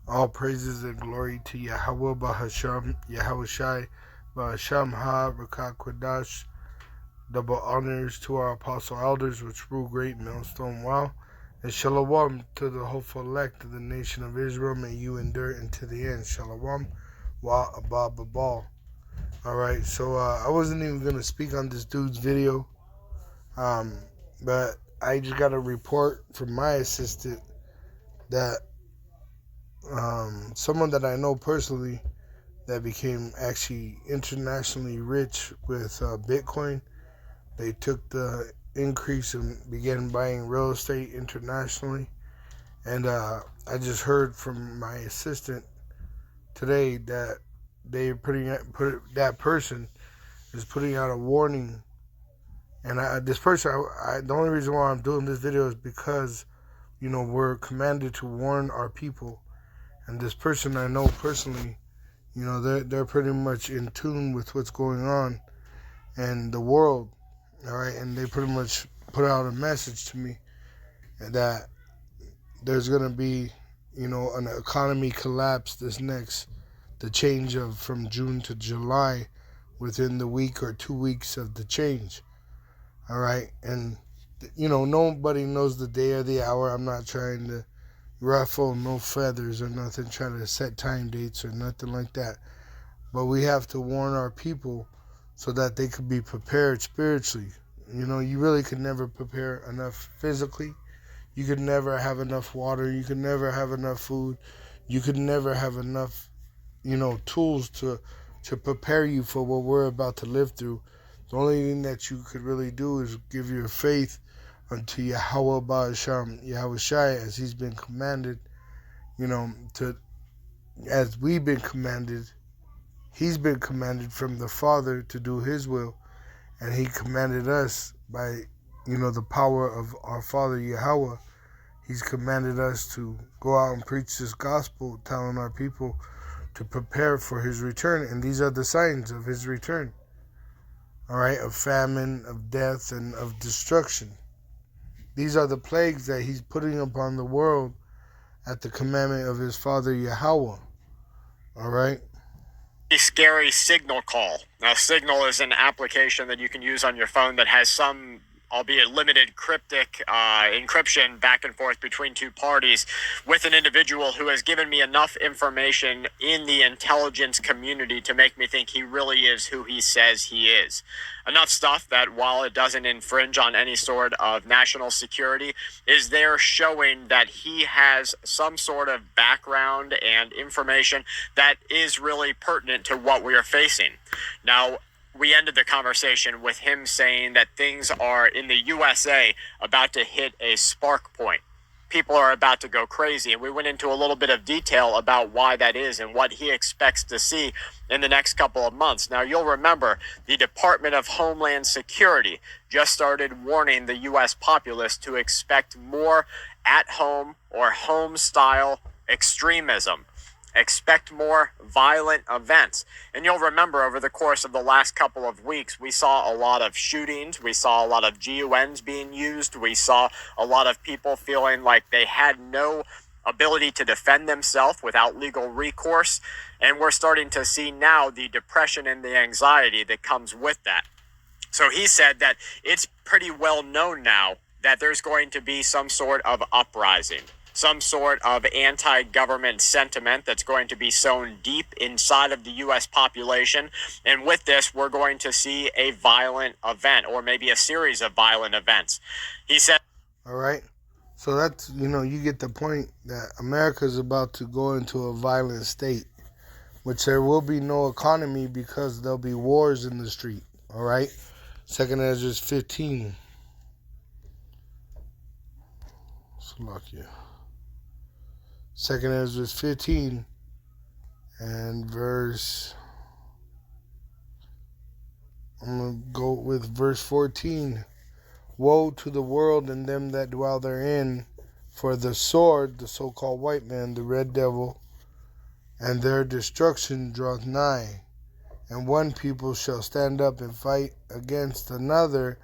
All praises and glory to Yahweh Bahasham, Yahweh Shai, Bahasham Ha, Rakakwadash. Double honors to our apostle elders, which rule great millstone wow. And shalom to the hopeful elect of the nation of Israel. May you endure into the end. Shalom wa abba babal. Alright, so I wasn't even going to speak on this dude's video. But I just got a report from my assistant that someone that I know personally that became actually internationally rich with Bitcoin. They took the increase and began buying real estate internationally. And I just heard from my assistant today that that person is putting out a warning. And this person, the only reason why I'm doing this video is because, we're commanded to warn our people. And this person I know personally, they're pretty much in tune with what's going on in the world, all right? And they pretty much put out a message to me that there's going to be, an economy collapse the change of from June to July within the week or 2 weeks of the change, all right? And, nobody knows the day or the hour. I'm not trying to ruffle no feathers or nothing, trying to set time dates or nothing like that. But we have to warn our people so that they could be prepared spiritually. You really could never prepare enough physically. You could never have enough water. You could never have enough food. You could never have enough, tools to prepare you for what we're about to live through. The only thing that you could really do is give your faith unto Yahweh Ba'asham, Yahweh Shai, as he's been commanded, as we've been commanded. He's been commanded from the Father to do his will, and he commanded us by, the power of our Father Yahweh. He's commanded us to go out and preach this gospel, telling our people to prepare for his return, and these are the signs of his return, all right, of famine, of death, and of destruction. These are the plagues that he's putting upon the world at the commandment of his Father Yahweh. All right? Scary Signal call. Now, Signal is an application that you can use on your phone that has some, albeit limited, cryptic encryption back and forth between two parties with an individual who has given me enough information in the intelligence community to make me think he really is who he says he is. Enough stuff that, while it doesn't infringe on any sort of national security, is there showing that he has some sort of background and information that is really pertinent to what we are facing. Now, we ended the conversation with him saying that things are in the USA about to hit a spark point. People are about to go crazy, and we went into a little bit of detail about why that is and what he expects to see in the next couple of months. Now, you'll remember the Department of Homeland Security just started warning the U.S. populace to expect more at-home or home-style extremism. Expect more violent events. And you'll remember over the course of the last couple of weeks, we saw a lot of shootings. We saw a lot of GUNs being used. We saw a lot of people feeling like they had no ability to defend themselves without legal recourse. And we're starting to see now the depression and the anxiety that comes with that. So he said that it's pretty well known now that there's going to be some sort of uprising, some sort of anti-government sentiment that's going to be sown deep inside of the U.S. population. And with this, we're going to see a violent event, or maybe a series of violent events. He said... All right. So that's, you get the point that America is about to go into a violent state, which there will be no economy because there'll be wars in the street. All right. 2nd Esdras 15. Slovakia. 2nd Esdras 15 and I'm going to go with verse 14. Woe to the world and them that dwell therein, for the sword, the so-called white man, the red devil, and their destruction draweth nigh. And one people shall stand up and fight against another,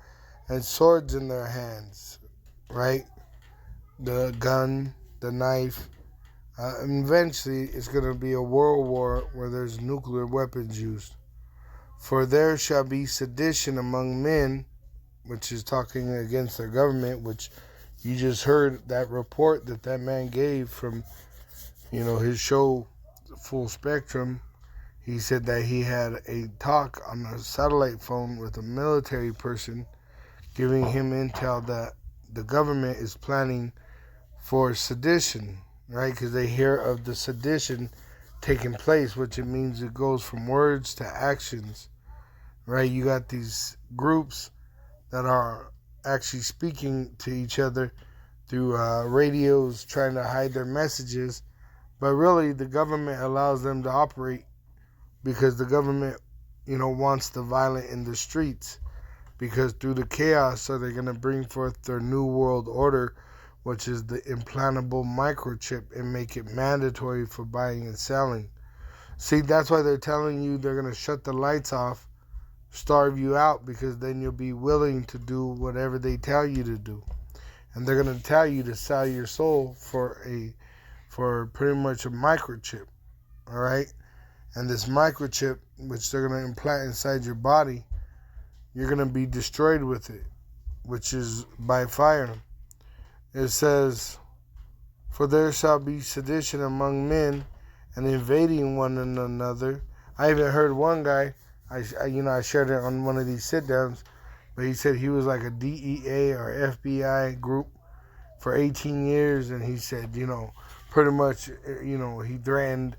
and swords in their hands, right? The gun, the knife, Eventually, it's going to be a world war where there's nuclear weapons used. For there shall be sedition among men, which is talking against their government, which you just heard that report that that man gave from, his show, Full Spectrum. He said that he had a talk on a satellite phone with a military person giving him intel that the government is planning for sedition, right? Because they hear of the sedition taking place, which it means it goes from words to actions, right? You got these groups that are actually speaking to each other through radios, trying to hide their messages, but really the government allows them to operate because the government, wants the violent in the streets. Because through the chaos, so they're going to bring forth their new world order, which is the implantable microchip, and make it mandatory for buying and selling. See, that's why they're telling you they're going to shut the lights off, starve you out, because then you'll be willing to do whatever they tell you to do. And they're going to tell you to sell your soul for pretty much a microchip, all right? And this microchip, which they're going to implant inside your body, you're going to be destroyed with it, which is by fire. It says, for there shall be sedition among men and invading one another. I even heard one guy, I shared it on one of these sit-downs, but he said he was like a DEA or FBI group for 18 years, and he said, pretty much, he threatened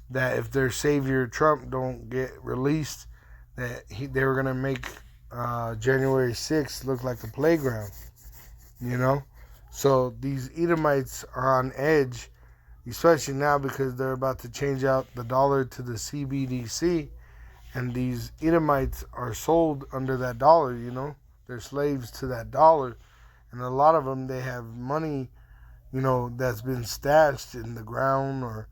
that if their savior Trump don't get released, that they were going to make January 6th look like a playground, So these Edomites are on edge, especially now because they're about to change out the dollar to the CBDC, and these Edomites are sold under that dollar, They're slaves to that dollar, and a lot of them, they have money, that's been stashed in the ground or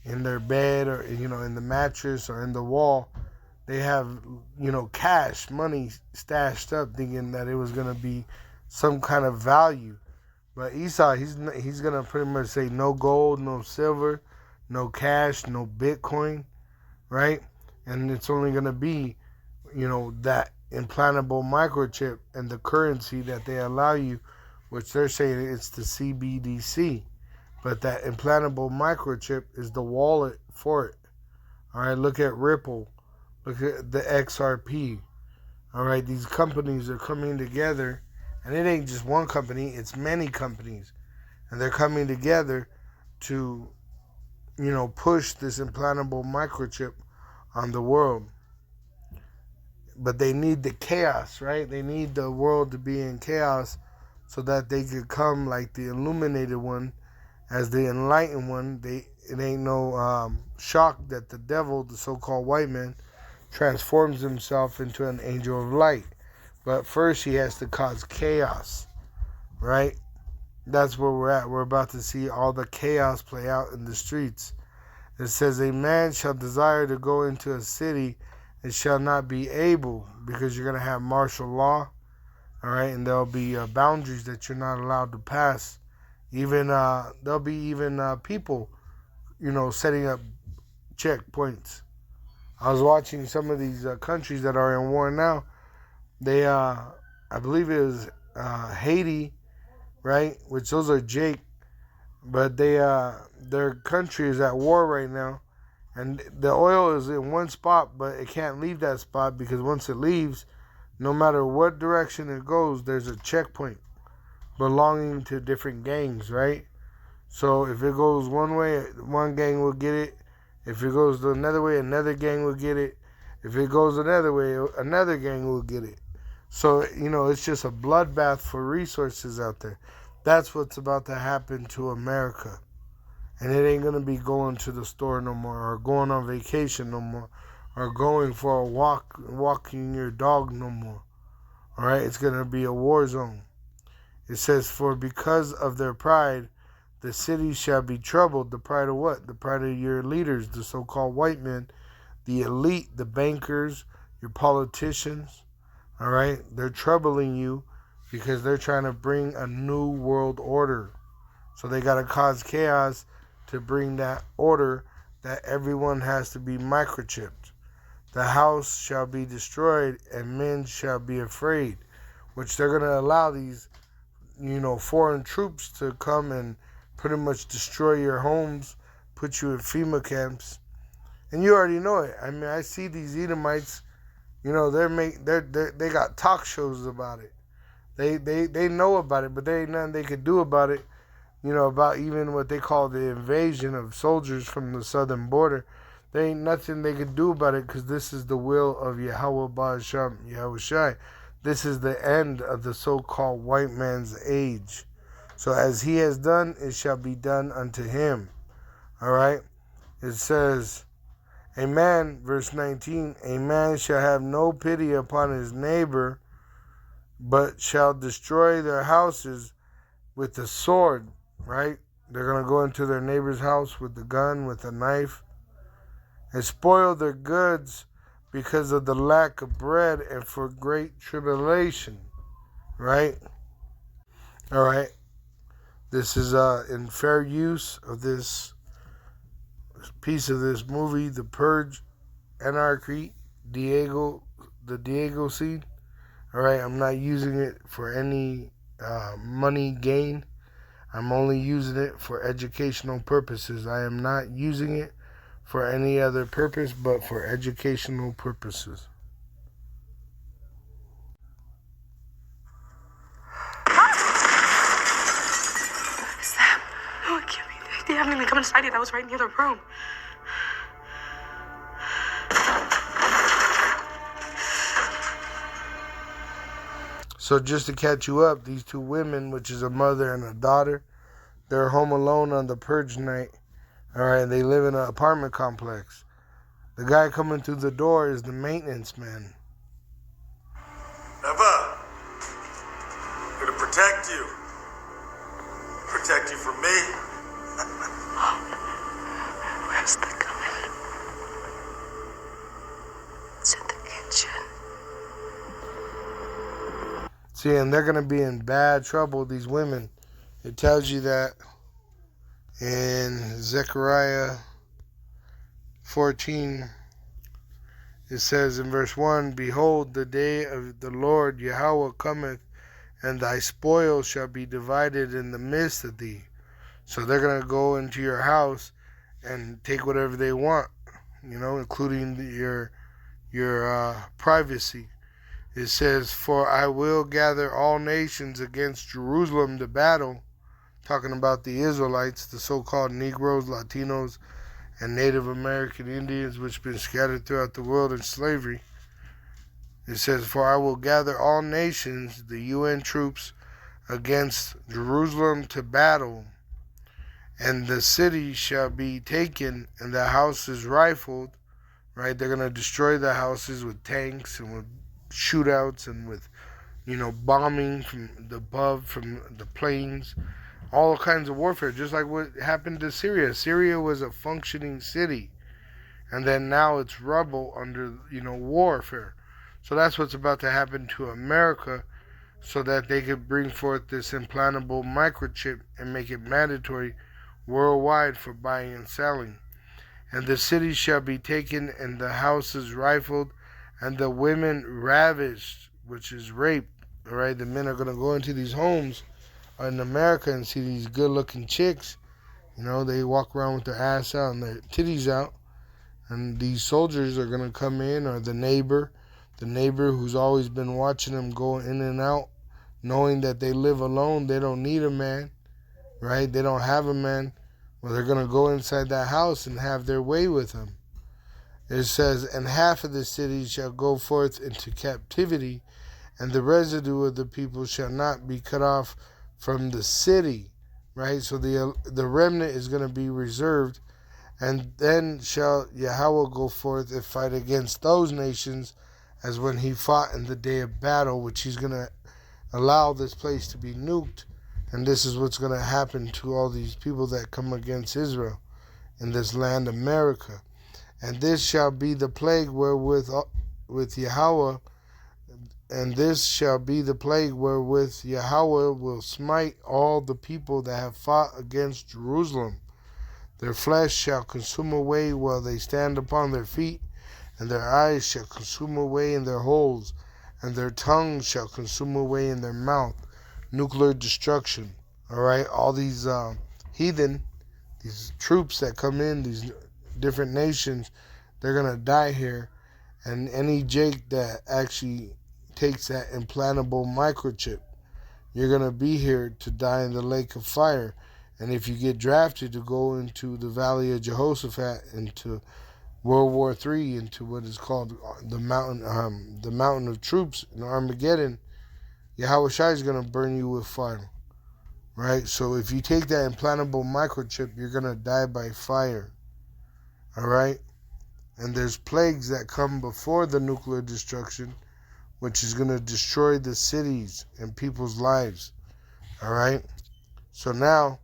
in their bed or, in the mattress or in the wall. They have, cash, money stashed up thinking that it was going to be some kind of value. But Esau, he's going to pretty much say no gold, no silver, no cash, no Bitcoin, right? And it's only going to be, that implantable microchip and the currency that they allow you, which they're saying it's the CBDC. But that implantable microchip is the wallet for it. All right, look at Ripple. Look at the XRP. All right, these companies are coming together, and it ain't just one company, it's many companies. And they're coming together to, push this implantable microchip on the world. But they need the chaos, right? They need the world to be in chaos so that they could come like the illuminated one as the enlightened one. It ain't no shock that the devil, the so-called white man, transforms himself into an angel of light. But first he has to cause chaos, right? That's where we're at. We're about to see all the chaos play out in the streets. It says, a man shall desire to go into a city and shall not be able, because you're going to have martial law, all right? And there'll be boundaries that you're not allowed to pass. Even there'll be even people, setting up checkpoints. I was watching some of these countries that are in war now. They, I believe it was Haiti, right? Which those are Jake, but their country is at war right now, and the oil is in one spot, but it can't leave that spot because once it leaves, no matter what direction it goes, there's a checkpoint belonging to different gangs, right? So if it goes one way, one gang will get it. If it goes another way, another gang will get it. If it goes another way, another gang will get it. So, it's just a bloodbath for resources out there. That's what's about to happen to America. And it ain't going to be going to the store no more, or going on vacation no more, or going for a walk, walking your dog no more. All right? It's going to be a war zone. It says, for because of their pride, the city shall be troubled. The pride of what? The pride of your leaders, the so-called white men, the elite, the bankers, your politicians. All right? They're troubling you because they're trying to bring a new world order. So they got to cause chaos to bring that order that everyone has to be microchipped. The house shall be destroyed and men shall be afraid, which they're going to allow these, foreign troops to come and pretty much destroy your homes, put you in FEMA camps. And you already know it. I mean, I see these Edomites, they got talk shows about it. They know about it, but there ain't nothing they could do about it, about even what they call the invasion of soldiers from the southern border. There ain't nothing they could do about it because this is the will of Yahweh Ba'asham, Yahushai. This is the end of the so-called white man's age. So as he has done, it shall be done unto him. All right? It says, a man, verse 19, a man shall have no pity upon his neighbor, but shall destroy their houses with the sword, right? They're going to go into their neighbor's house with the gun, with a knife, and spoil their goods because of the lack of bread and for great tribulation, right? All right. This is in fair use of this piece of this movie, The Purge, Anarchy, the Diego scene. All right. I'm not using it for any money gain. I'm only using it for educational purposes. I am not using it for any other purpose but for educational purposes. Sam, no, it can't be. They haven't even come inside yet. That was right near the room. So just to catch you up, these two women, which is a mother and a daughter, they're home alone on the purge night. All right, they live in an apartment complex. The guy coming through the door is the maintenance man. Eva, I'm gonna protect you. Protect you from me. Where's the gun? It's in the kitchen. See, and they're going to be in bad trouble, these women. It tells you that in Zechariah 14. It says in verse 1, behold, the day of the Lord Yahweh cometh, and thy spoil shall be divided in the midst of thee. So they're going to go into your house and take whatever they want, including your privacy. It says, for I will gather all nations against Jerusalem to battle, talking about the Israelites, the so-called Negroes, Latinos, and Native American Indians, which have been scattered throughout the world in slavery. It says, for I will gather all nations, the UN troops, against Jerusalem to battle, and the city shall be taken, and the houses rifled, right? They're going to destroy the houses with tanks and with shootouts and with, bombing from above, from the planes, all kinds of warfare, just like what happened to Syria. Syria was a functioning city, and then now it's rubble under, warfare. So that's what's about to happen to America, so that they could bring forth this implantable microchip and make it mandatory worldwide for buying and selling. And the city shall be taken, and the houses rifled, and the women ravished, which is rape. All right, the men are going to go into these homes in America and see these good-looking chicks. They walk around with their ass out and their titties out. And these soldiers are going to come in, or the neighbor who's always been watching them go in and out, knowing that they live alone. They don't need a man, right? They don't have a man. Well, they're going to go inside that house and have their way with them. It says, and half of the city shall go forth into captivity, and the residue of the people shall not be cut off from the city, right? So the remnant is going to be reserved, and then shall Yahweh go forth and fight against those nations as when he fought in the day of battle, which he's going to allow this place to be nuked. And this is what's going to happen to all these people that come against Israel in this land, America. And this shall be the plague wherewith with Yahweh, and this shall be the plague wherewith Yahweh will smite all the people that have fought against Jerusalem. Their flesh shall consume away while they stand upon their feet, and their eyes shall consume away in their holes, and their tongues shall consume away in their mouth. Nuclear destruction. All right, all these heathen, these troops that come in, these different nations, they're gonna die here, and any Jake that actually takes that implantable microchip, you're gonna be here to die in the lake of fire. And if you get drafted to go into the Valley of Jehoshaphat, into World War III, into what is called the mountain of troops in Armageddon, Yahweh Shai is gonna burn you with fire. Right? So if you take that implantable microchip, you're going to die by fire. All right? And there's plagues that come before the nuclear destruction, which is going to destroy the cities and people's lives. All right? So now,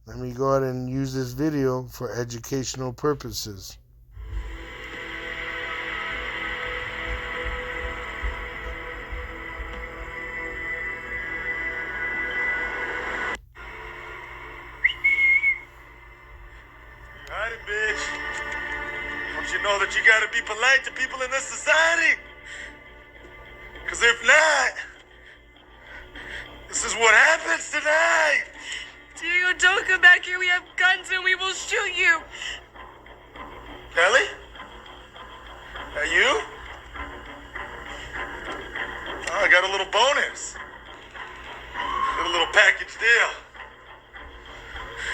let me go ahead and use this video for educational purposes. Know that you gotta be polite to people in this society. Cause if not, this is what happens tonight. Diego, don't come back here. We have guns and we will shoot you. Kelly? That you? Oh, I got a little bonus. Got a little package deal.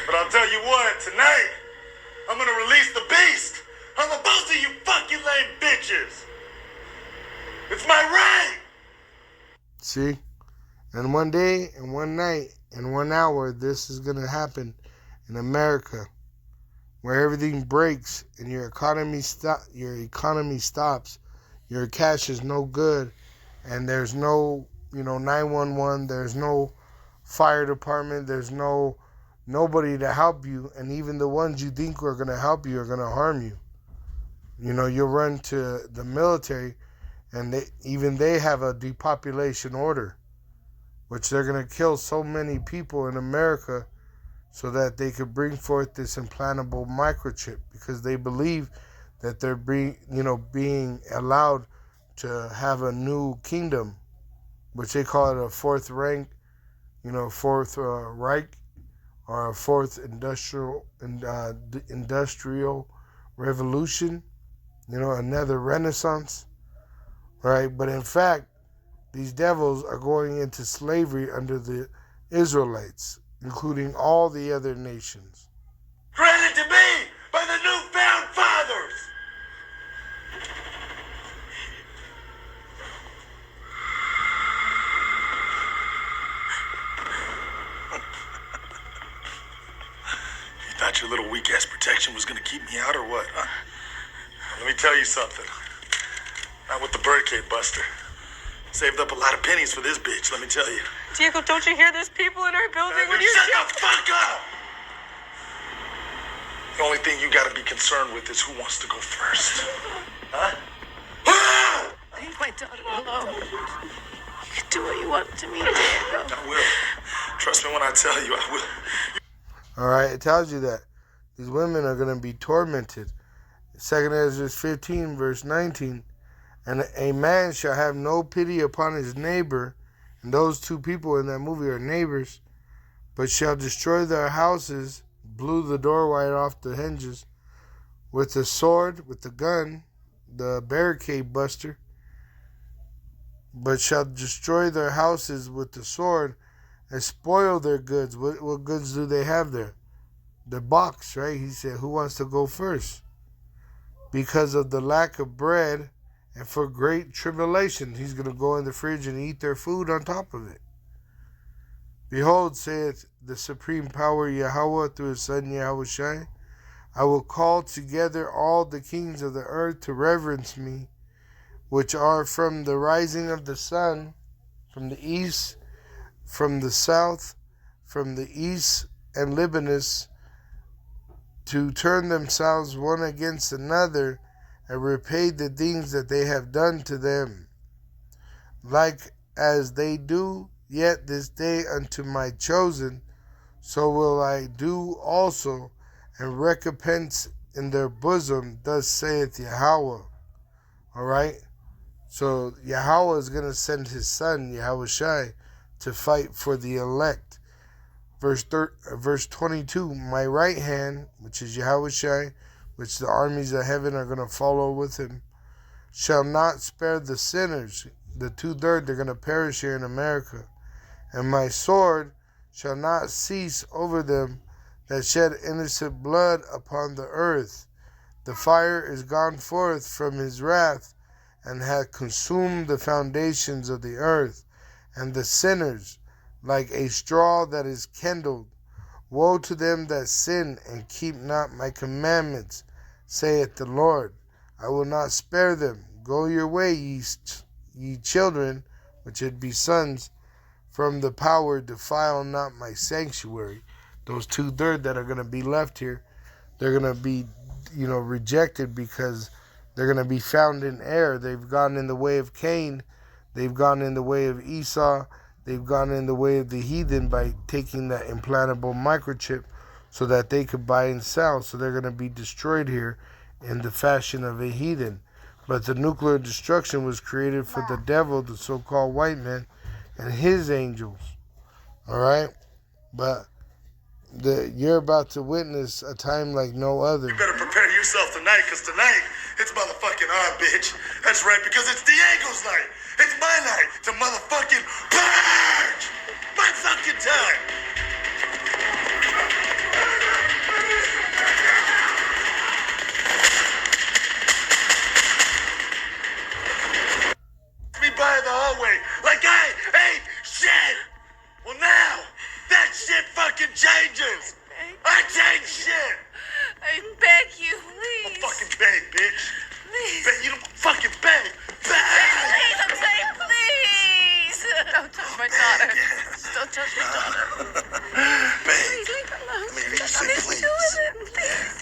But I'll tell you what, tonight, I'm gonna release the beast. I'm a boss of you fucking lame bitches. It's my right. See? And one day, and one night, and 1 hour, this is going to happen in America, where everything breaks and your economy stops, your cash is no good, and there's no, 911, there's no fire department, there's nobody to help you, and even the ones you think are going to help you are going to harm you. You'll run to the military, and they have a depopulation order, which they're going to kill so many people in America so that they could bring forth this implantable microchip, because they believe that they're being allowed to have a new kingdom, which they call it a fourth rank, fourth Reich, or a fourth industrial revolution. Another renaissance, right? But in fact, these devils are going into slavery under the Israelites, including all the other nations. Granted to me by the newfound fathers. You thought your little weak-ass protection was gonna keep me out or what, huh? Let me tell you something. Not with the birdcage buster. Saved up a lot of pennies for this bitch, let me tell you. Diego, don't you hear there's people in our building when you shut the fuck up! The only thing you gotta be concerned with is who wants to go first. Huh? Leave my daughter alone. You can do what you want to me, Diego. I will. Trust me when I tell you, I will. Alright, it tells you that these women are going to be tormented. 2 Esdras 15, verse 19. And a man shall have no pity upon his neighbor, and those two people in that movie are neighbors, but shall destroy their houses, blew the door right off the hinges, with the sword, with the gun, the barricade buster, but shall destroy their houses with the sword and spoil their goods. What goods do they have there? The box, right? He said, who wants to go first? Because of the lack of bread and for great tribulation. He's going to go in the fridge and eat their food on top of it. Behold, saith the supreme power Yahweh through his son Yahweh Shai, I will call together all the kings of the earth to reverence me, which are from the rising of the sun, from the east, from the south, from the east and Libanus, to turn themselves one against another and repay the things that they have done to them. Like as they do yet this day unto my chosen, so will I do also, and recompense in their bosom, thus saith Yahweh. Alright? So Yahweh is going to send his son, Yahushai, to fight for the elect. Verse 22, my right hand, which is Yahushai, which the armies of heaven are going to follow with him, shall not spare the sinners. The 2/3, they're going to perish here in America. And my sword shall not cease over them that shed innocent blood upon the earth. The fire is gone forth from his wrath, and hath consumed the foundations of the earth, and the sinners, like a straw that is kindled. Woe to them that sin and keep not my commandments, saith the Lord. I will not spare them. Go your way, ye children, which would be sons, from the power, defile not my sanctuary. Those 2/3 that are going to be left here, they're going to be, rejected because they're going to be found in error. They've gone in the way of Cain. They've gone in the way of Esau. They've gone in the way of the heathen by taking that implantable microchip so that they could buy and sell. So they're going to be destroyed here in the fashion of a heathen. But the nuclear destruction was created for the devil, the so-called white man, and his angels. Alright? But you're about to witness a time like no other. You better prepare yourself tonight, because tonight, it's motherfucking our bitch. That's right, because it's Diego's night. It's my night to motherfucking purge! My fucking time! Me by in the hallway like I ain't shit! Well now, that shit fucking changes! I change shit! I beg you, Don't please. fucking beg, bitch! Please. You don't fucking beg! Beg! Please, I'm saying please. Don't touch my daughter. Don't touch my daughter. Beg! Please, leave her alone. I mean, you Got say nothing to please. do with it. Please.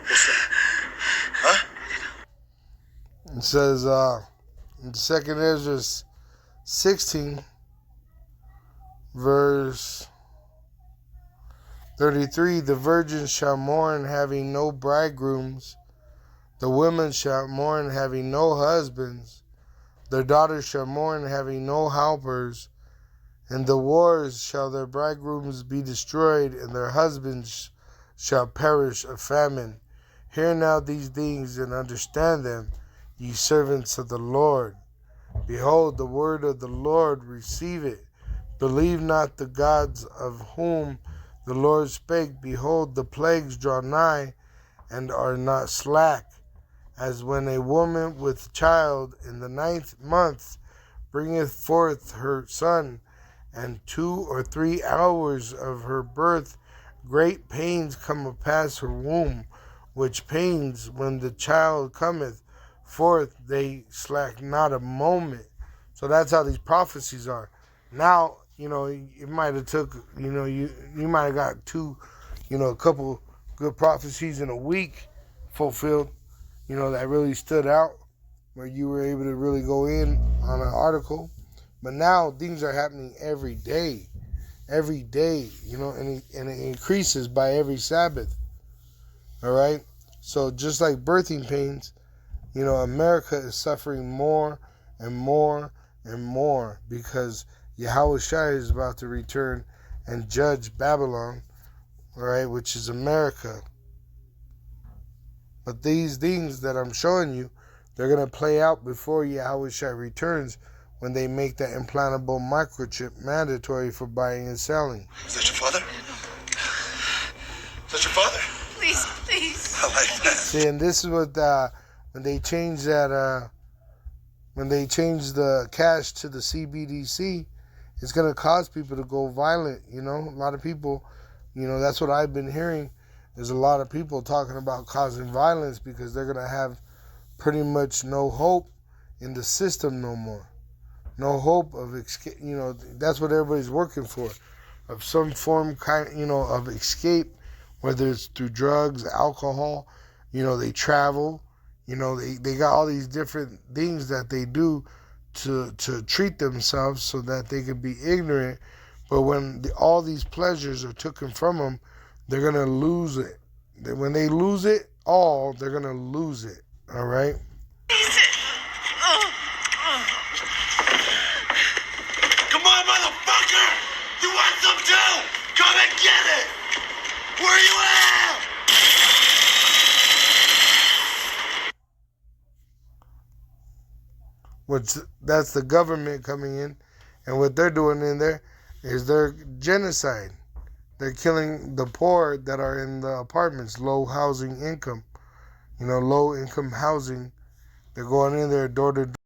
What's that? Huh? It says in 2 Esdras 16, verse 33, the virgins shall mourn having no bridegrooms, the women shall mourn having no husbands, their daughters shall mourn having no helpers, in the wars shall their bridegrooms be destroyed, and their husbands shall perish of famine. Hear now these things and understand them, ye servants of the Lord. Behold, the word of the Lord, receive it. Believe not the gods of whom the Lord spake. Behold, the plagues draw nigh, and are not slack. As when a woman with child in the 9th month bringeth forth her son, and 2 or 3 hours of her birth great pains come upon her womb, which pains when the child cometh forth, they slack not a moment. So that's how these prophecies are. Now, it might have took, you might have got a couple good prophecies in a week fulfilled, that really stood out, where you were able to really go in on an article. But now things are happening every day, and it increases by every Sabbath. All right. So just like birthing pains, America is suffering more and more and more because Yahushua is about to return and judge Babylon, all right, which is America. But these things that I'm showing you, they're going to play out before Yahushua returns when they make that implantable microchip mandatory for buying and selling. Is that your father? Is that your father? Please, please. I like that. See, and this is what when they change that, when they change the cash to the CBDC, it's going to cause people to go violent. A lot of people, that's what I've been hearing. There's a lot of people talking about causing violence because they're going to have pretty much no hope in the system no more. No hope of escape. That's what everybody's working for, of some form of escape, whether it's through drugs, alcohol. They travel. They got all these different things that they do to treat themselves so that they can be ignorant. But when all these pleasures are taken from them, they're going to lose it. When they lose it all, they're going to lose it. All right? Come on, motherfucker! You want some too? Come and get it! Where you at? That's the government coming in, and what they're doing in there is their genocide. They're killing the poor that are in the apartments, low housing income, low income housing. They're going in there door to door.